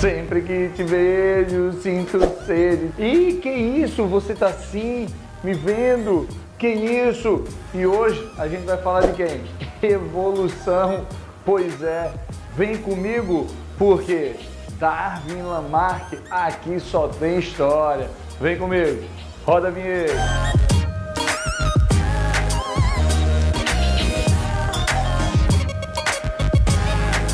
Sempre que te vejo, sinto sede. Ih, que isso? Você tá assim, me vendo? Que isso? E hoje a gente vai falar de quem? Evolução. Pois é, vem comigo, porque Darwin Lamarck aqui só tem história. Vem comigo, roda a vinheta.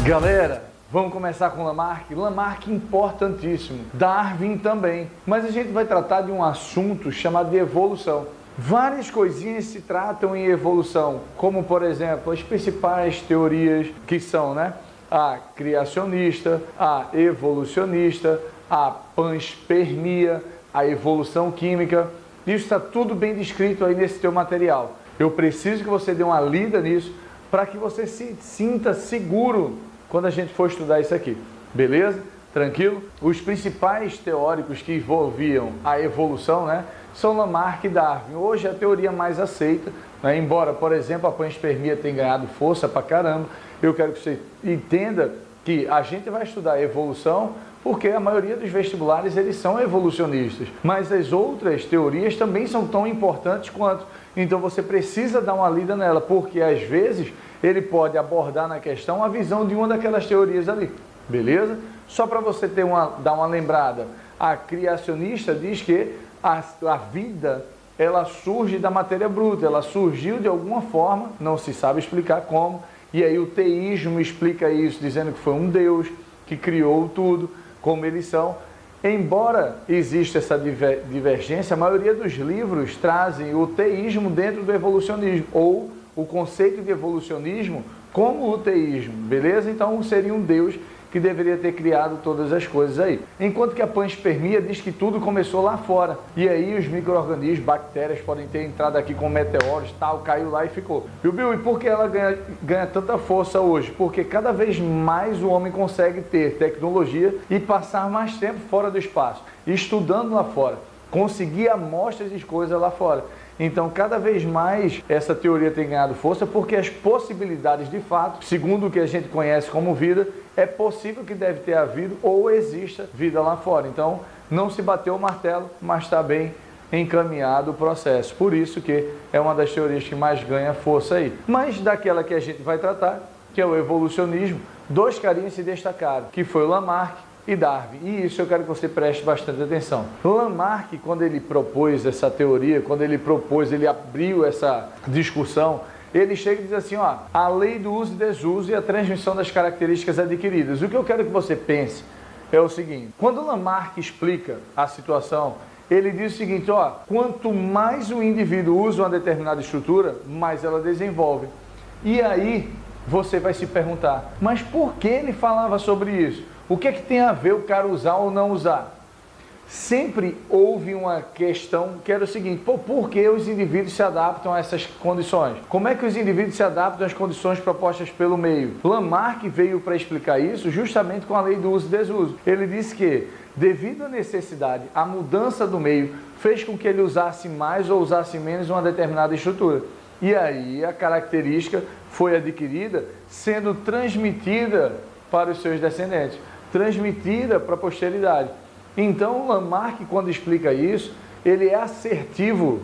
Galera, vamos começar com Lamarck. Lamarck importantíssimo, Darwin também, mas a gente vai tratar de um assunto chamado de evolução. Várias coisinhas se tratam em evolução, como por exemplo as principais teorias que são, a criacionista, a evolucionista, a panspermia, a evolução química. Isso está tudo bem descrito aí nesse teu material. Eu preciso que você dê uma lida nisso para que você se sinta seguro quando a gente for estudar isso aqui, beleza? Tranquilo? Os principais teóricos que envolviam a evolução, são Lamarck e Darwin. Hoje é a teoria mais aceita, embora, por exemplo, a panspermia tenha ganhado força pra caramba. Eu quero que você entenda que a gente vai estudar a evolução porque a maioria dos vestibulares eles são evolucionistas, mas as outras teorias também são tão importantes quanto. Então você precisa dar uma lida nela, porque às vezes ele pode abordar na questão a visão de uma daquelas teorias ali, beleza? Só para você dar uma lembrada, a criacionista diz que a vida ela surge da matéria bruta, ela surgiu de alguma forma, não se sabe explicar como, e aí o teísmo explica isso, dizendo que foi um Deus que criou tudo, como eles são. Embora exista essa divergência, a maioria dos livros trazem o teísmo dentro do evolucionismo, ou o conceito de evolucionismo como o teísmo, beleza? Então seria um Deus que deveria ter criado todas as coisas aí. Enquanto que a panspermia diz que tudo começou lá fora. E aí os micro-organismos, bactérias podem ter entrado aqui com meteoros, tal, caiu lá e ficou. E Bill, e por que ela ganha tanta força hoje? Porque cada vez mais o homem consegue ter tecnologia e passar mais tempo fora do espaço, estudando lá fora, conseguir amostras de coisas lá fora. Então, cada vez mais essa teoria tem ganhado força porque as possibilidades de fato, segundo o que a gente conhece como vida, é possível que deve ter havido ou exista vida lá fora. Então, não se bateu o martelo, mas está bem encaminhado o processo. Por isso que é uma das teorias que mais ganha força aí. Mas daquela que a gente vai tratar, que é o evolucionismo, dois carinhas se destacaram, que foi o Lamarck e Darwin. E isso eu quero que você preste bastante atenção. Lamarck, quando ele propôs essa teoria, ele abriu essa discussão, ele chega e diz assim, a lei do uso e desuso e a transmissão das características adquiridas. O que eu quero que você pense é o seguinte, quando Lamarck explica a situação, ele diz o seguinte, quanto mais o indivíduo usa uma determinada estrutura, mais ela desenvolve. E aí você vai se perguntar, mas por que ele falava sobre isso? O que é que tem a ver o cara usar ou não usar? Sempre houve uma questão que era o seguinte, por que os indivíduos se adaptam a essas condições? Como é que os indivíduos se adaptam às condições propostas pelo meio? Lamarck veio para explicar isso justamente com a lei do uso e desuso. Ele disse que, devido à necessidade, a mudança do meio fez com que ele usasse mais ou usasse menos uma determinada estrutura. E aí a característica foi adquirida, sendo transmitida para os seus descendentes, transmitida para a posteridade. Então, Lamarck, quando explica isso, ele é assertivo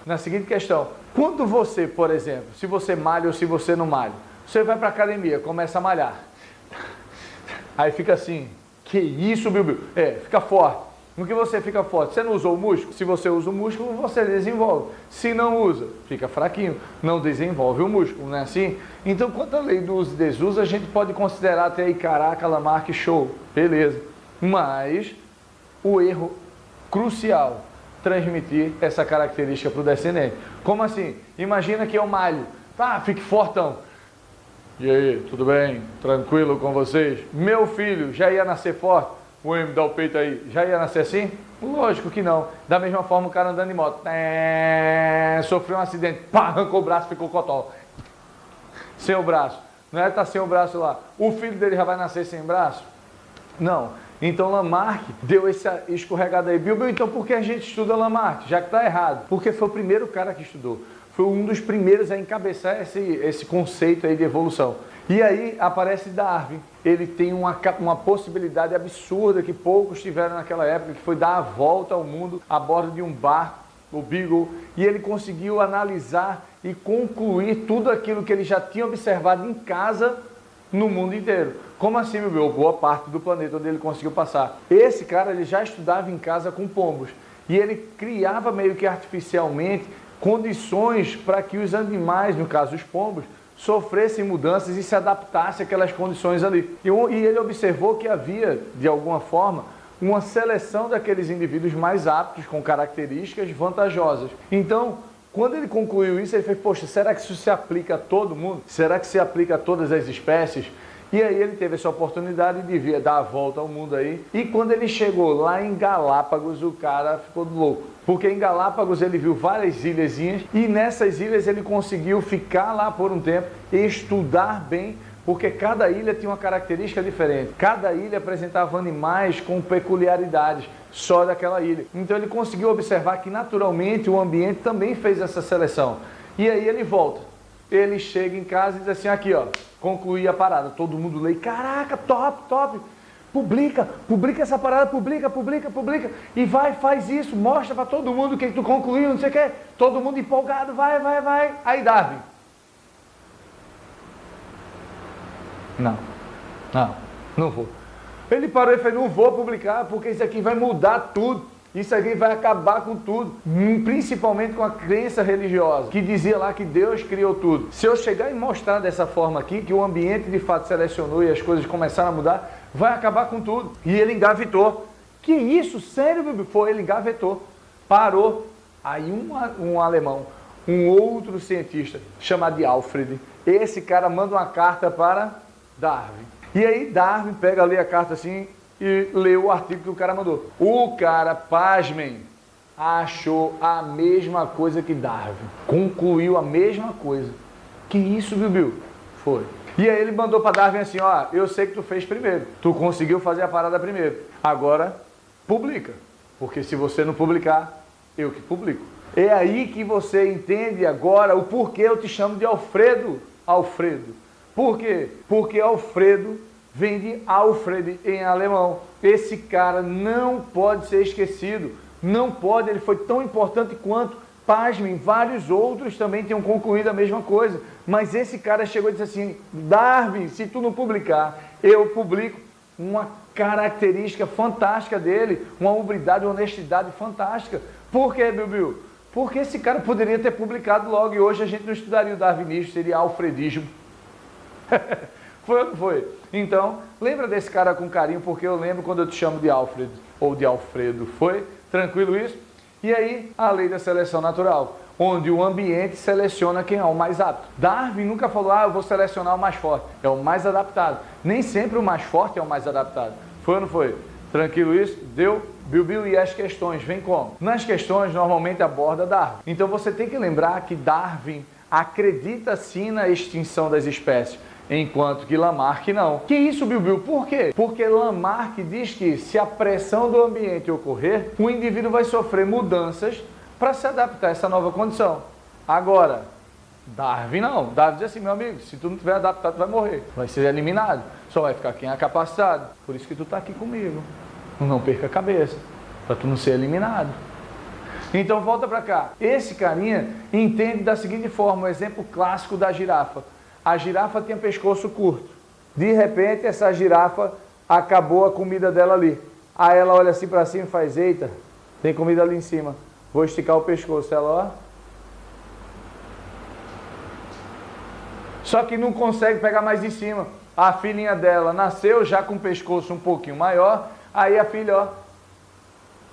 na seguinte questão. Quando você, por exemplo, se você malha ou se você não malha, você vai para a academia, começa a malhar. Aí fica assim, que isso, Bill? Fica forte. No que você fica forte, você não usou o músculo? Se você usa o músculo, você desenvolve. Se não usa, fica fraquinho, não desenvolve o músculo, não é assim? Então, quanto à lei do uso e desuso, a gente pode considerar até aí, caraca, Lamarck, show, beleza. Mas o erro crucial, transmitir essa característica para o descendente. Como assim? Imagina que eu malho, fique fortão. E aí, tudo bem? Tranquilo com vocês? Meu filho já ia nascer forte? O M dá o peito aí, já ia nascer assim? Lógico que não. Da mesma forma o cara andando de moto, sofreu um acidente, arrancou o braço, ficou cotó. Sem o braço. Não é que tá sem o braço lá. O filho dele já vai nascer sem braço? Não. Então Lamarck deu essa escorregada aí. Bill, então por que a gente estuda Lamarck? Já que está errado. Porque foi o primeiro cara que estudou. Foi um dos primeiros a encabeçar esse conceito aí de evolução. E aí aparece Darwin. Ele tem uma possibilidade absurda que poucos tiveram naquela época, que foi dar a volta ao mundo a bordo de um barco, o Beagle, e ele conseguiu analisar e concluir tudo aquilo que ele já tinha observado em casa no mundo inteiro. Como assim, meu bem? Boa parte do planeta onde ele conseguiu passar. Esse cara, ele já estudava em casa com pombos, e ele criava meio que artificialmente condições para que os animais, no caso os pombos, sofressem mudanças e se adaptassem àquelas condições ali. E ele observou que havia, de alguma forma, uma seleção daqueles indivíduos mais aptos, com características vantajosas. Então, quando ele concluiu isso, ele fez, poxa, será que isso se aplica a todo mundo? Será que se aplica a todas as espécies? E aí ele teve essa oportunidade de dar a volta ao mundo aí. E quando ele chegou lá em Galápagos, o cara ficou louco. Porque em Galápagos ele viu várias ilhazinhas e nessas ilhas ele conseguiu ficar lá por um tempo e estudar bem, porque cada ilha tinha uma característica diferente. Cada ilha apresentava animais com peculiaridades só daquela ilha. Então ele conseguiu observar que naturalmente o ambiente também fez essa seleção. E aí ele volta. Ele chega em casa e diz assim, aqui ó, concluí a parada. Todo mundo lê, caraca, top, top. Publica essa parada, publica. E vai, faz isso, mostra para todo mundo o que tu concluiu, não sei o que. Todo mundo empolgado, vai. Aí Darwin. Não vou. Ele parou e falou, não vou publicar, porque isso aqui vai mudar tudo. Isso aqui vai acabar com tudo, principalmente com a crença religiosa, que dizia lá que Deus criou tudo. Se eu chegar e mostrar dessa forma aqui, que o ambiente de fato selecionou e as coisas começaram a mudar, vai acabar com tudo. E ele engavetou. Que isso? Sério, bebê? Foi, ele engavetou. Parou. Aí um alemão, um outro cientista, chamado de Alfred, esse cara manda uma carta para Darwin. E aí Darwin pega ali a carta assim, e leu o artigo que o cara mandou. O cara, pasmem, achou a mesma coisa que Darwin. Concluiu a mesma coisa. Que isso, Bill? Foi. E aí ele mandou para Darwin assim, ó, eu sei que tu fez primeiro. Tu conseguiu fazer a parada primeiro. Agora, publica. Porque se você não publicar, eu que publico. É aí que você entende agora o porquê eu te chamo de Alfredo. Alfredo. Por quê? Porque Alfredo vem de Alfred em alemão. Esse cara não pode ser esquecido. Não pode, ele foi tão importante quanto, pasmem, vários outros também tinham concluído a mesma coisa. Mas esse cara chegou e disse assim, Darwin, se tu não publicar, eu publico. Uma característica fantástica dele, uma hombridade, uma honestidade fantástica. Por quê, Bill? Porque esse cara poderia ter publicado logo e hoje a gente não estudaria o darwinismo, seria alfredismo. Foi ou não foi? Então, lembra desse cara com carinho, porque eu lembro quando eu te chamo de Alfred ou de Alfredo. Foi? Tranquilo isso? E aí, a lei da seleção natural, onde o ambiente seleciona quem é o mais apto. Darwin nunca falou, eu vou selecionar o mais forte. É o mais adaptado. Nem sempre o mais forte é o mais adaptado. Foi ou não foi? Tranquilo isso? Deu? Bill, e as questões? Vem como? Nas questões, normalmente aborda Darwin. Então, você tem que lembrar que Darwin acredita sim na extinção das espécies, enquanto que Lamarck não. Que isso, Bill? Por quê? Porque Lamarck diz que se a pressão do ambiente ocorrer, o indivíduo vai sofrer mudanças para se adaptar a essa nova condição. Agora, Darwin não. Darwin diz assim, meu amigo, se tu não tiver adaptado, tu vai morrer. Vai ser eliminado. Só vai ficar quem é capacitado. Por isso que tu está aqui comigo. Não perca a cabeça, para tu não ser eliminado. Então, volta para cá. Esse carinha entende da seguinte forma, o exemplo clássico da girafa. A girafa tinha pescoço curto. De repente, essa girafa acabou a comida dela ali. Aí ela olha assim para cima e faz, eita, tem comida ali em cima. Vou esticar o pescoço. Ela, ó. Só que não consegue pegar mais em cima. A filhinha dela nasceu já com o pescoço um pouquinho maior. Aí a filha, ó,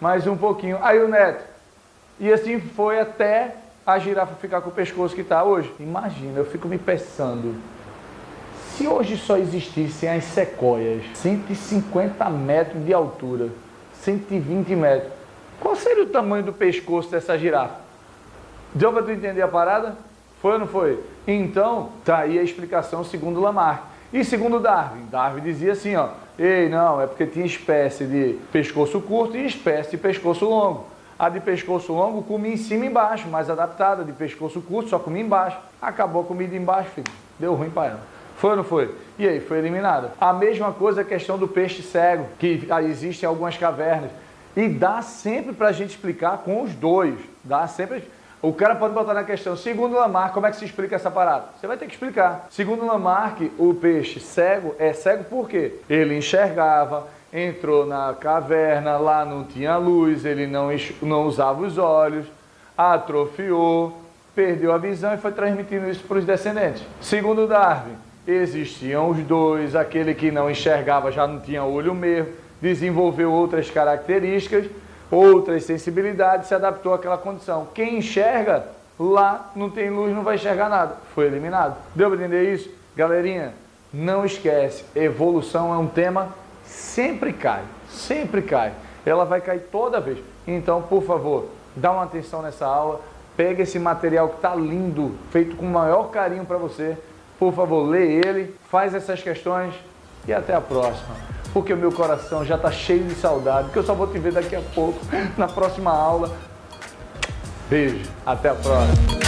mais um pouquinho. Aí o neto. E assim foi até a girafa ficar com o pescoço que está hoje. Imagina, eu fico me pensando, se hoje só existissem as sequoias, 150 metros de altura, 120 metros, qual seria o tamanho do pescoço dessa girafa? Deu para tu entender a parada? Foi ou não foi? Então, tá aí a explicação segundo Lamarck. E segundo Darwin? Darwin dizia assim, ó, ei, não, é porque tinha espécie de pescoço curto e espécie de pescoço longo. A de pescoço longo comia em cima e embaixo, mais adaptada. De pescoço curto só comia embaixo. Acabou a comida embaixo, filho. Deu ruim para ela. Foi ou não foi? E aí, foi eliminado. A mesma coisa a questão do peixe cego, que existe em algumas cavernas. E dá sempre para a gente explicar com os dois. Dá sempre. O cara pode botar na questão, segundo Lamarck, como é que se explica essa parada? Você vai ter que explicar. Segundo Lamarck, o peixe cego é cego por quê? Ele enxergava, entrou na caverna, lá não tinha luz, ele não usava os olhos, atrofiou, perdeu a visão e foi transmitindo isso para os descendentes. Segundo Darwin, existiam os dois, aquele que não enxergava já não tinha olho mesmo, desenvolveu outras características, outras sensibilidades, se adaptou àquela condição. Quem enxerga, lá não tem luz, não vai enxergar nada. Foi eliminado. Deu para entender isso? Galerinha, não esquece, evolução é um tema, sempre cai, sempre cai. Ela vai cair toda vez. Então, por favor, dá uma atenção nessa aula, pega esse material que está lindo, feito com o maior carinho para você. Por favor, lê ele, faz essas questões e até a próxima. Porque o meu coração já está cheio de saudade, que eu só vou te ver daqui a pouco, na próxima aula. Beijo, até a próxima.